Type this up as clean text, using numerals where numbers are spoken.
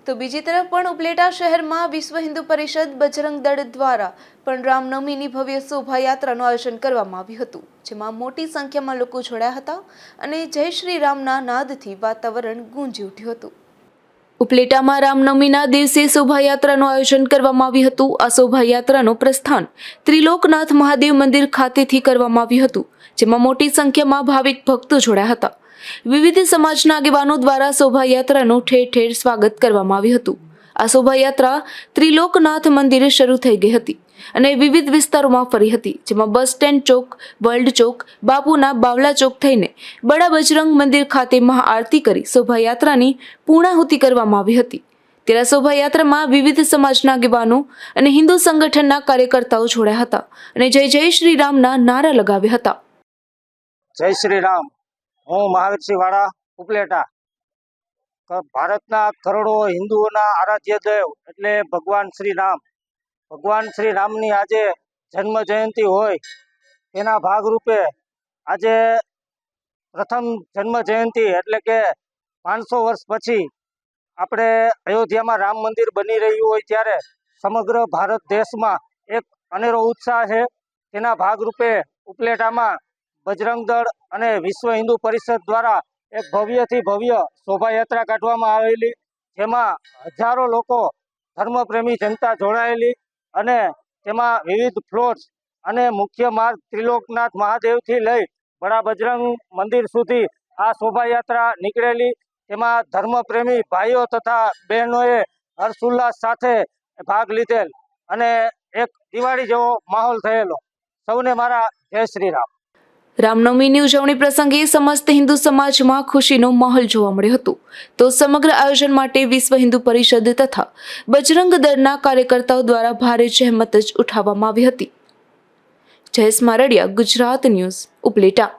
તો બીજી તરફ પણ ઉપલેટા શહેરમાં વિશ્વ હિન્દુ પરિષદ બજરંગ દળ દ્વારા પણ રામનવમીની ભવ્ય શોભાયાત્રાનું આયોજન કરવામાં આવ્યું હતું, જેમાં મોટી સંખ્યામાં લોકો જોડાયા હતા અને જય શ્રી રામના નાદથી વાતાવરણ ગુંજી ઉઠ્યું હતું। ઉપલેટામાં રામનવમીના દિવસે શોભાયાત્રાનું આયોજન કરવામાં આવ્યું હતું। આ શોભાયાત્રાનું પ્રસ્થાન ત્રિલોકનાથ મહાદેવ મંદિર ખાતેથી કરવામાં આવ્યું હતું, જેમાં મોટી સંખ્યામાં ભાવિક ભક્તો જોડાયા હતા। વિવિધ સમાજના આગેવાનો દ્વારા શોભાયાત્રાનું ઠેર ઠેર સ્વાગત કરવામાં આવ્યું હતું। આ શોભાયાત્રા ત્રિલોકનાથ મંદિરે શરૂ થઈ ગઈ હતી અને વિવિધ વિસ્તારોમાં ફરી હતી, જેમાં બસ સ્ટેન્ડ ચોક, વર્લ્ડ ચોક, બાપુના બાવલા ચોક થઈને બડા બજરંગ મંદિર ખાતે મહાઆરતી કરી શોભાયાત્રાની પૂર્ણાહુતિ કરવામાં આવી હતી। ત્યારે શોભાયાત્રામાં વિવિધ સમાજના આગેવાનો અને હિન્દુ સંગઠનના કાર્યકર્તાઓ જોડાયા હતા અને જય જય શ્રી રામના નારા લગાવ્યા હતા। જય શ્રી રામ। હું મહાવીરસિંહ વાળા ઉપલેટા। ભારતના કરોડો હિન્દુઓના આરાધ્ય દેવ એટલે ભગવાન શ્રી રામ। ભગવાન શ્રી રામની આજે જન્મ જયંતિ હોય તેના ભાગરૂપે આજે પ્રથમ જન્મ જયંતિ એટલે કે 500 વર્ષ પછી આપણે અયોધ્યામાં રામ મંદિર બની રહ્યું હોય ત્યારે સમગ્ર ભારત દેશમાં એક અનેરો ઉત્સાહ છે। તેના ભાગરૂપે ઉપલેટામાં બજરંગ દળ અને વિશ્વ હિન્દુ પરિષદ દ્વારા એક ભવ્યથી ભવ્ય શોભાયાત્રા કાઢવામાં આવેલી, જેમાં હજારો લોકો ધર્મપ્રેમી જનતા જોડાયેલી અને તેમાં વિવિધ ફ્લોટ્સ અને મુખ્ય માર્ગ ત્રિલોકનાથ મહાદેવથી લઈ બડા બજરંગ મંદિર સુધી આ શોભાયાત્રા નીકળેલી। તેમાં ધર્મપ્રેમી ભાઈઓ તથા બહેનોએ હર્ષોલ્લાસ સાથે ભાગ લીધેલ અને એક દિવાળી જેવો માહોલ થયેલો। સૌને મારા જય શ્રી રામ। રામનવમીની ઉજવણી પ્રસંગે સમસ્ત હિન્દુ સમાજમાં ખુશીનો માહોલ જોવા મળ્યો હતો, તો સમગ્ર આયોજન માટે વિશ્વ હિન્દુ પરિષદ તથા બજરંગ દળના કાર્યકર્તાઓ દ્વારા ભારે જહેમત જ ઉઠાવવામાં આવી હતી। જયેશ મારડિયા, ગુજરાત ન્યૂઝ, ઉપલેટા।